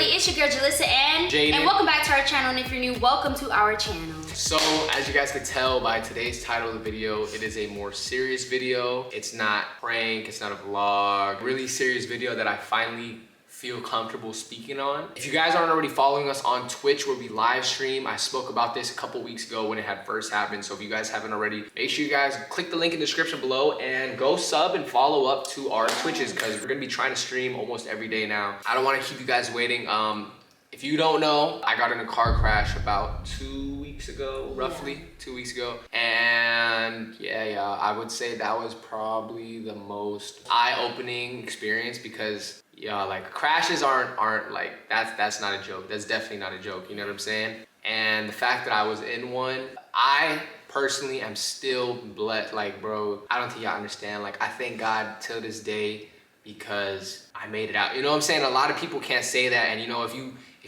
it's your girl Jalessa and Jaden. And welcome back to our channel. And if you're new, welcome to our channel. So, as you guys can tell by today's title of the video, it is a more serious video. It's not prank, it's not a vlog. Really serious video that I finally feel comfortable speaking on. If you guys aren't already following us on Twitch where we live stream, I spoke about this a couple weeks ago when it had first happened. So if you guys haven't already, make sure you guys click the link in the description below and go sub and follow up to our Twitches because we're gonna be trying to stream almost every day now. I don't want to keep you guys waiting. If you don't know, I got in a car crash about 2 weeks ago, roughly 2 weeks ago. And yeah, I would say that was probably the most eye-opening experience because like crashes aren't like, that's not a joke. That's definitely not a joke, you know what I'm saying? And the fact that I was in one, I personally am still blessed. Like, bro, I don't think y'all understand. Like, I thank God till this day because I made it out. You know what I'm saying? A lot of people can't say that. And you know, if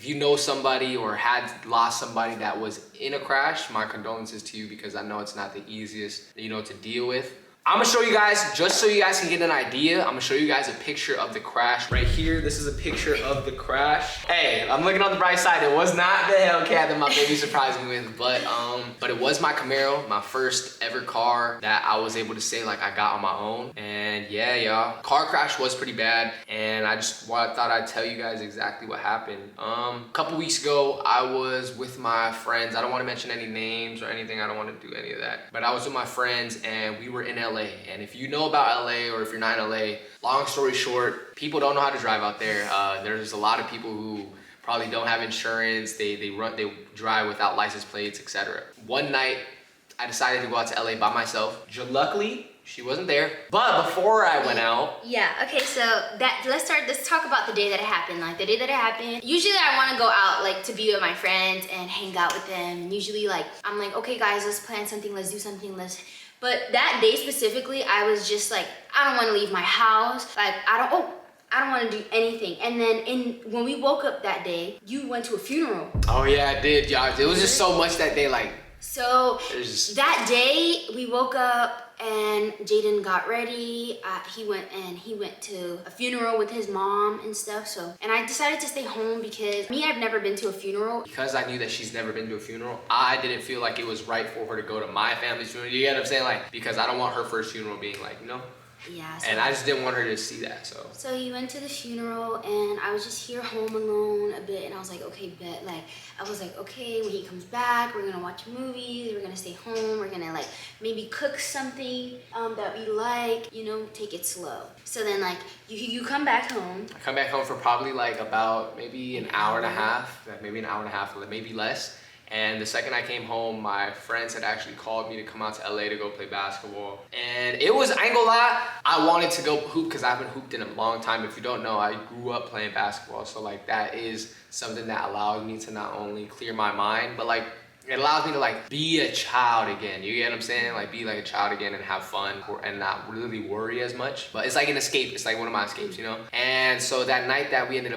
you know somebody or had lost somebody that was in a crash, my condolences to you because I know it's not the easiest, you know, to deal with. I'm gonna show you guys, just so you guys can get an idea, I'm gonna show you guys a picture of the crash. Right here, this is a picture of the crash. Hey, I'm looking on the bright side. It was not the Hellcat that my baby surprised me with, but it was my Camaro, my first ever car that I was able to say like I got on my own. And yeah, y'all, car crash was pretty bad. And I thought I'd tell you guys exactly what happened. A couple weeks ago, I was with my friends. I don't wanna mention any names or anything. I don't wanna do any of that. But I was with my friends and we were in LA. And if you know about LA or if you're not in LA, long story short, people don't know how to drive out there. There's a lot of people who probably don't have insurance. They drive without license plates, etc. One night, I decided to go out to LA by myself. Luckily, she wasn't there. But before I went out, Okay, so let's talk about the day that it happened. Like the day that it happened, usually I want to go out like to be with my friends and hang out with them. And usually like I'm like, okay guys, let's plan something, let's do something, but that day specifically, I was just like, I don't want to leave my house. Like, I don't want to do anything. And then when we woke up that day, you went to a funeral. Oh yeah, I did, y'all. It was just so much that day, like. So that day we woke up and Jaden got ready. He went to a funeral with his mom and stuff. And I decided to stay home because I've never been to a funeral. Because I knew that she's never been to a funeral, I didn't feel like it was right for her to go to my family's funeral. You get what I'm saying? Like, because I don't want her first funeral being like, you know? Yeah. And I just didn't want her to see that, so. So you went to the funeral and I was just here home alone a bit and I was like, okay, bet. Like, I was like, okay, when he comes back, we're gonna watch movies, we're gonna stay home, we're gonna like maybe cook something that we like, you know, take it slow. So then like, you come back home. I come back home for probably like about maybe an hour and a half, maybe less. And the second I came home, my friends had actually called me to come out to LA to go play basketball. And it was, I ain't gonna lie, I wanted to go hoop because I haven't hooped in a long time. If you don't know, I grew up playing basketball. So like that is something that allows me to not only clear my mind, but like it allows me to like be a child again. You get what I'm saying? Like be like a child again and have fun and not really worry as much. But it's like an escape. It's like one of my escapes, you know? And so that night that I ended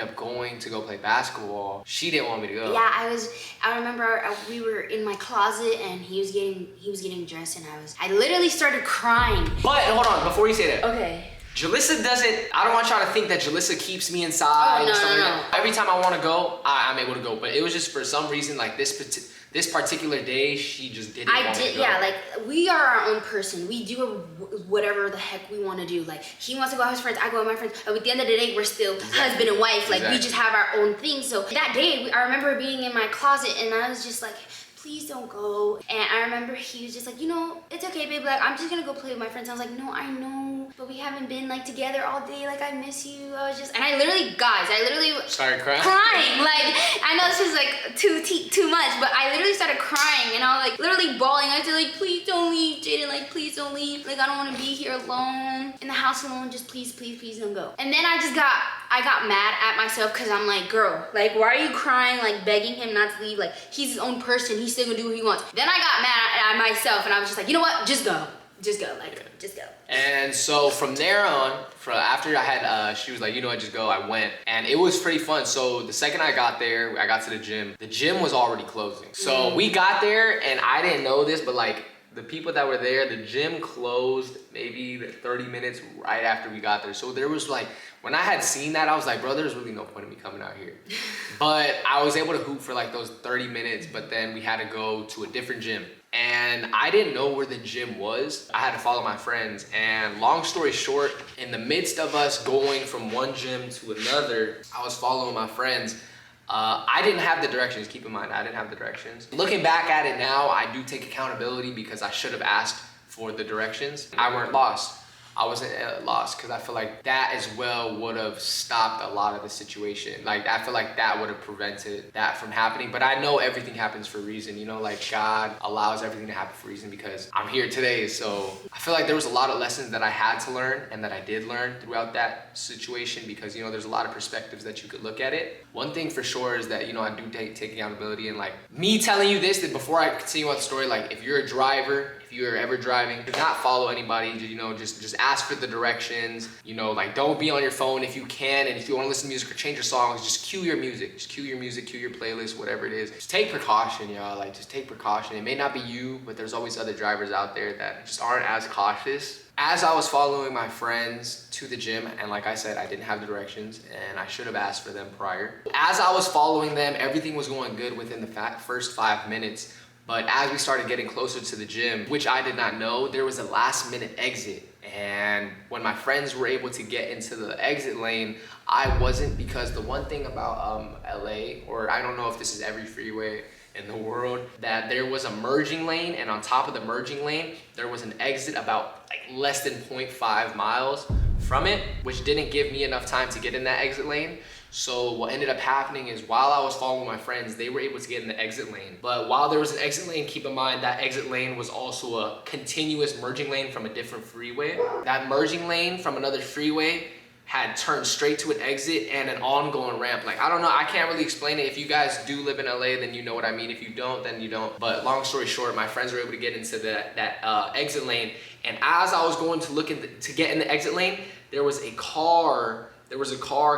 up going to go play basketball, she didn't want me to go. Yeah, I remember we were in my closet and he was getting dressed and I literally started crying. But hold on, before you say that. Okay. Jalessa doesn't, I don't want y'all to think that Jalessa keeps me inside. Oh, no. Every time I want to go, I'm able to go. But it was just for some reason, like this particular day, she just didn't want me to go. Yeah, like we are our own person. We do whatever the heck we want to do. Like he wants to go out with his friends, I go with my friends. But at the end of the day, we're still husband and wife. Like we just have our own thing. So that day, I remember being in my closet and I was just like, please don't go. And I remember he was just like, you know, it's okay, babe. Like, I'm just gonna go play with my friends. I was like, no, I know, but we haven't been like together all day. Like, I miss you. And I literally started crying. Like, I know this is like too much, but I literally started crying and I was like literally bawling. I said like, please don't leave, Jaden. Like, please don't leave. Like, I don't want to be here alone in the house alone. Just please don't go. And then I got mad at myself because I'm like, girl, like, why are you crying? Like, begging him not to leave. Like, he's his own person. He's still gonna do what he wants. Then I got mad at myself and I was just like, you know what? Just go. Just go. And so from there on, after I had, she was like, you know what, just go. I went and it was pretty fun. So the second I got there, I got to the gym was already closing. So we got there and I didn't know this, but like the people that were there, the gym closed maybe 30 minutes right after we got there. So there was like, when I had seen that, I was like, bro, there's really no point in me coming out here. But I was able to hoop for like those 30 minutes, but then we had to go to a different gym. And I didn't know where the gym was. I had to follow my friends. And long story short, in the midst of us going from one gym to another, I was following my friends. I didn't have the directions. Keep in mind, I didn't have the directions. Looking back at it now, I do take accountability because I should have asked for the directions. I weren't lost. I wasn't lost because I feel like that as well would have stopped a lot of the situation. Like, I feel like that would have prevented that from happening. But I know everything happens for a reason, you know, like God allows everything to happen for a reason because I'm here today. So I feel like there was a lot of lessons that I had to learn and that I did learn throughout that situation because, you know, there's a lot of perspectives that you could look at it. One thing for sure is that, you know, I do take accountability, and like me telling you this, that before I continue on the story, like if you're a driver, if you're ever driving, do not follow anybody, you know, just ask for the directions, you know, like don't be on your phone if you can, and if you want to listen to music or change your songs, just cue your music, cue your playlist, whatever it is. Just take precaution, y'all, like just take precaution. It may not be you, but there's always other drivers out there that just aren't as cautious. As I was following my friends to the gym, and like I said, I didn't have the directions and I should have asked for them prior. As I was following them, everything was going good within the first 5 minutes. But as we started getting closer to the gym, which I did not know, there was a last minute exit. And when my friends were able to get into the exit lane, I wasn't, because the one thing about LA, or I don't know if this is every freeway in the world, that there was a merging lane, and on top of the merging lane, there was an exit about like less than 0.5 miles from it, which didn't give me enough time to get in that exit lane. So what ended up happening is while I was following my friends, they were able to get in the exit lane. But while there was an exit lane, keep in mind that exit lane was also a continuous merging lane from a different freeway. That merging lane from another freeway had turned straight to an exit and an ongoing ramp. Like, I don't know, I can't really explain it. If you guys do live in LA, then you know what I mean. If you don't, then you don't. But long story short, my friends were able to get into that exit lane. And as I was going to look to get in the exit lane, there was a car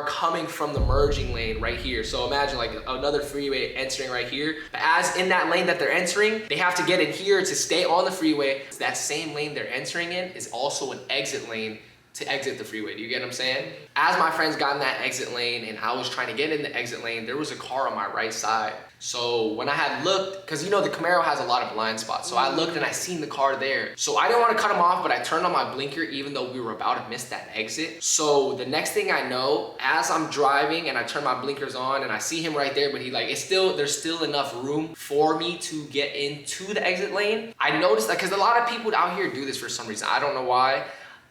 coming from the merging lane right here. So imagine like another freeway entering right here. But as in that lane that they're entering, they have to get in here to stay on the freeway. That same lane they're entering in is also an exit lane to exit the freeway. Do you get what I'm saying? As my friends got in that exit lane and I was trying to get in the exit lane, there was a car on my right side. So when I had looked, because you know the Camaro has a lot of blind spots, so I looked and I seen the car there. So I didn't want to cut him off, but I turned on my blinker even though we were about to miss that exit. So the next thing I know, as I'm driving and I turn my blinkers on and I see him right there, but there's still enough room for me to get into the exit lane. I noticed that because a lot of people out here do this for some reason. I don't know why.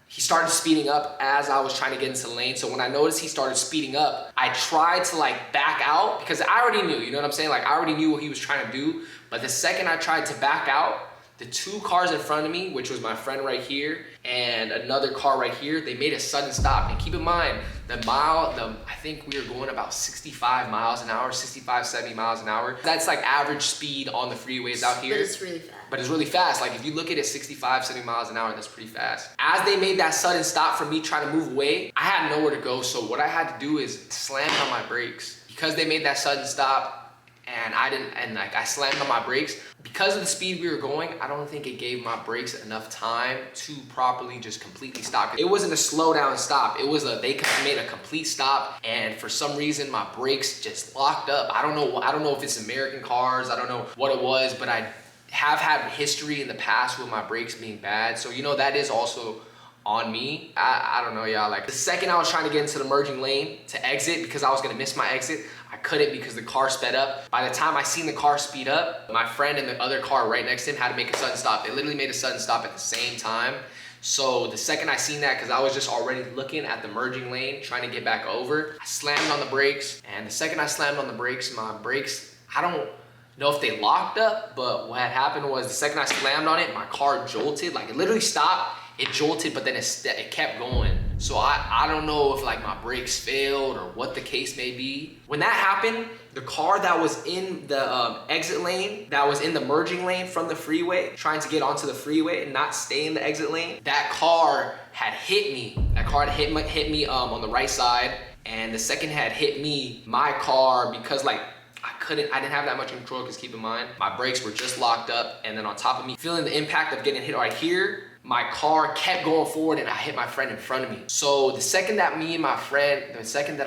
He started speeding up as I was trying to get into the lane. So when I noticed he started speeding up, I tried to like back out because I already knew, you know what I'm saying? Like I already knew what he was trying to do. But the second I tried to back out, the two cars in front of me, which was my friend right here and another car right here, they made a sudden stop. And keep in mind, I think we were going about 65 miles an hour, 65, 70 miles an hour. That's like average speed on the freeways out here. But it's really fast. But it's really fast. Like if you look at it 65, 70 miles an hour, that's pretty fast. As they made that sudden stop for me trying to move away, I had nowhere to go. So what I had to do is slam on my brakes. Because they made that sudden stop and I slammed on my brakes. Because of the speed we were going, I don't think it gave my brakes enough time to properly just completely stop. It wasn't a slow down stop. It was they made a complete stop, and for some reason my brakes just locked up. I don't know if it's American cars. I don't know what it was, but I have had history in the past with my brakes being bad. So, you know, that is also on me. I don't know, y'all. Like the second I was trying to get into the merging lane to exit because I was gonna miss my exit, I couldn't because the car sped up. By the time I seen the car speed up, my friend and the other car right next to him had to make a sudden stop. They literally made a sudden stop at the same time. So the second I seen that, because I was just already looking at the merging lane, trying to get back over, I slammed on the brakes. And the second I slammed on the brakes, my brakes, I don't know if they locked up, but what had happened was the second I slammed on it, my car jolted. Like it literally stopped, it jolted, but then it kept going. So I don't know if like my brakes failed or what the case may be. When that happened, the car that was in the exit lane, that was in the merging lane from the freeway, trying to get onto the freeway and not stay in the exit lane, that car had hit me. That car had hit me on the right side, and the second had hit me, my car, because like I didn't have that much control, because keep in mind, my brakes were just locked up, and then on top of me feeling the impact of getting hit right here, my car kept going forward and I hit my friend in front of me. So the second that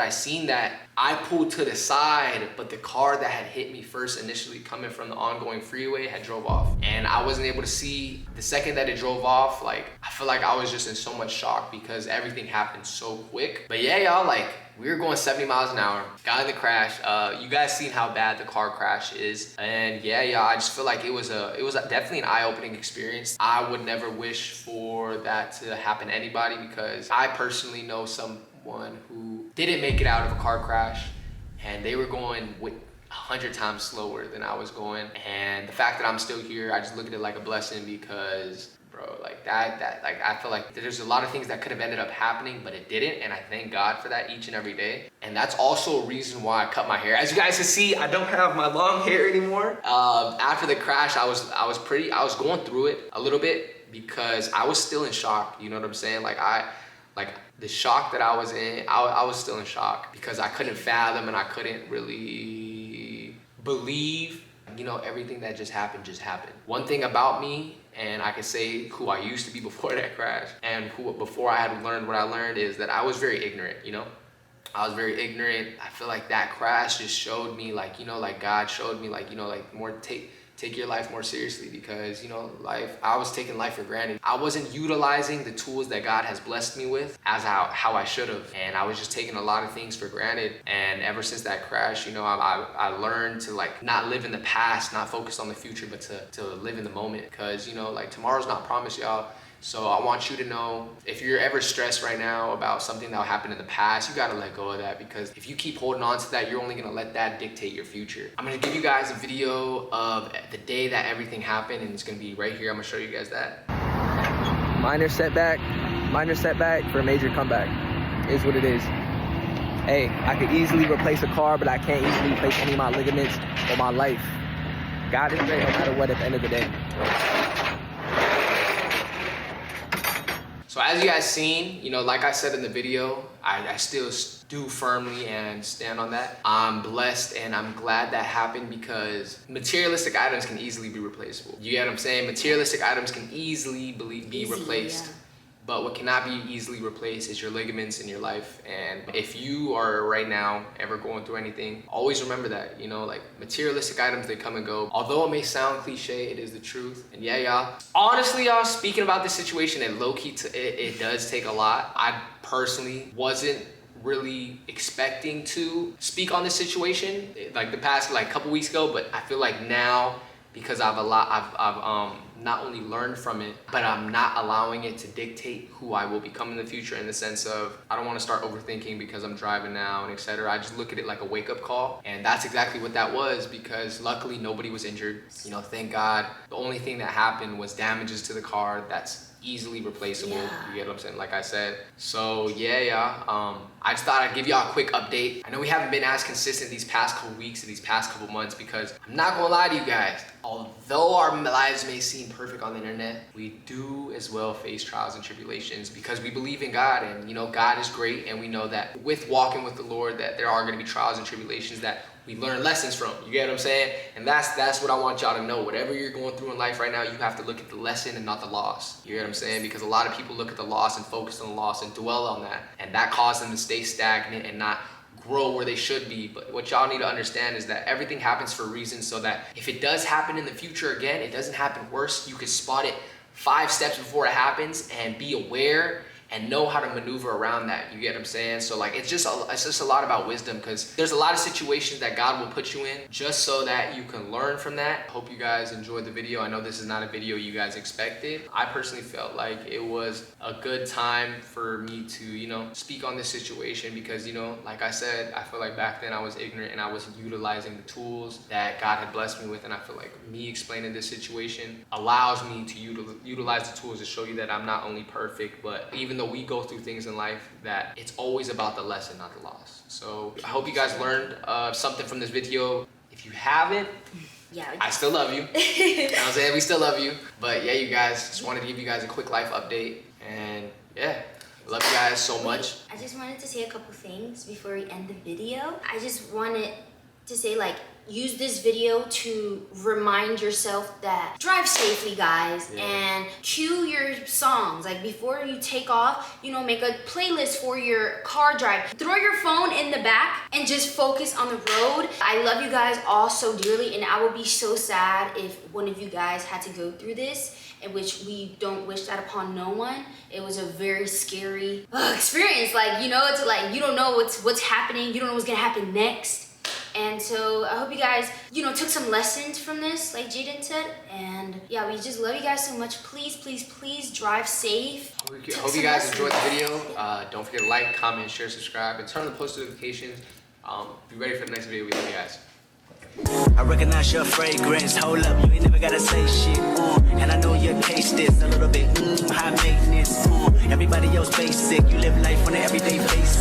I seen that, I pulled to the side, but the car that had hit me first initially coming from the ongoing freeway had drove off. And I wasn't able to see the second that it drove off. Like, I feel like I was just in so much shock because everything happened so quick. But yeah, y'all, like, we were going 70 miles an hour, got in the crash. You guys seen how bad the car crash is. And yeah, y'all, I just feel like it was definitely an eye-opening experience. I would never wish for that to happen to anybody, because I personally know someone who didn't make it out of a car crash, and they were going with 100 times slower than I was going. And the fact that I'm still here, I just look at it like a blessing, because bro, like that, like, I feel like there's a lot of things that could have ended up happening, but it didn't, and I thank God for that each and every day. And that's also a reason why I cut my hair. As you guys can see, I don't have my long hair anymore. After the crash, I was going through it a little bit, because I was still in shock. You know what I'm saying? Like, the shock that I was in, I was still in shock, because I couldn't fathom and I couldn't really believe, you know, everything that just happened. One thing about me, and I can say who I used to be before that crash, and who before I had learned what I learned, is that I was very ignorant, you know? I was very ignorant. I feel like that crash just showed me, like, you know, like God showed me, like, you know, like, more take your life more seriously, because, you know, I was taking life for granted. I wasn't utilizing the tools that God has blessed me with as how I should have, and I was just taking a lot of things for granted. And ever since that crash, you know, I learned to, like, not live in the past, not focus on the future, but to live in the moment, because, you know, like, tomorrow's not promised, y'all. So I want you to know, if you're ever stressed right now about something that happened in the past, you gotta let go of that, because if you keep holding on to that, you're only gonna let that dictate your future. I'm gonna give you guys a video of the day that everything happened, and it's gonna be right here. I'm gonna show you guys that. Minor setback for a major comeback. Is what it is. Hey, I could easily replace a car, but I can't easily replace any of my ligaments or my life. God is great no matter what at the end of the day. So as you guys seen, you know, like I said in the video, I still do firmly and stand on that. I'm blessed and I'm glad that happened, because materialistic items can easily be replaceable. You get what I'm saying? Materialistic items can easily be replaced. Yeah. But what cannot be easily replaced is your ligaments in your life. And if you are right now ever going through anything, always remember that, you know, like, materialistic items, they come and go. Although it may sound cliche, it is the truth. And yeah, y'all, honestly, y'all, speaking about this situation, it low-key, it does take a lot. I personally wasn't really expecting to speak on this situation, like, the past, like, couple weeks ago, but I feel like now, because I've not only learned from it, but I'm not allowing it to dictate who I will become in the future, in the sense of, I don't want to start overthinking because I'm driving now and etc. I just look at it like a wake-up call, and that's exactly what that was, because luckily nobody was injured. You know, thank God. The only thing that happened was damages to the car that's easily replaceable. Yeah. You get what I'm saying? Like I said. So yeah. I just thought I'd give y'all a quick update. I know we haven't been as consistent these past couple weeks or these past couple months, because I'm not gonna lie to you guys, although our lives may seem perfect on the internet, we do as well face trials and tribulations, because we believe in God, and, you know, God is great, and we know that with walking with the Lord, that there are gonna be trials and tribulations that we learn lessons from. You get what I'm saying? And that's what I want y'all to know. Whatever you're going through in life right now, you have to look at the lesson and not the loss. You get what I'm saying? Because a lot of people look at the loss and focus on the loss and dwell on that, and that causes them to stay stagnant and not grow where they should be. But what y'all need to understand is that everything happens for a reason, so that if it does happen in the future again, it doesn't happen worse. You can spot it 5 steps before it happens and be aware and know how to maneuver around that. You get what I'm saying? So, like, it's just a lot about wisdom, because there's a lot of situations that God will put you in just so that you can learn from that. Hope you guys enjoyed the video. I know this is not a video you guys expected. I personally felt like it was a good time for me to, you know, speak on this situation, because, you know, like I said, I feel like back then I was ignorant and I wasn't utilizing the tools that God had blessed me with, and I feel like me explaining this situation allows me to utilize the tools to show you that I'm not only perfect, but even though we go through things in life, that it's always about the lesson, not the loss. So I hope you guys learned something from this video. If you haven't, yeah, I still love you. You know what I'm saying? We still love you. But yeah, you guys, just wanted to give you guys a quick life update. And yeah, love you guys so much. I just wanted to say a couple things before we end the video. I just wanted to say, like, use this video to remind yourself that drive safely, guys, and cue your songs. Like, before you take off, you know, make a playlist for your car drive. Throw your phone in the back and just focus on the road. I love you guys all so dearly, and I would be so sad if one of you guys had to go through this, in which we don't wish that upon no one. It was a very scary experience. Like, you know, it's like you don't know what's happening. You don't know what's gonna happen next. And so I hope you guys, you know, took some lessons from this, like Jaden said. And yeah, we just love you guys so much. Please, please, please drive safe. Hope you guys enjoyed the video. Don't forget to like, comment, share, subscribe, and turn on the post notifications. Be ready for the next video. We love you guys. I recognize your fragrance. Hold up, you ain't never gotta say shit. And I know your taste is a little bit high maintenance. Everybody else basic. You live life on an everyday basis.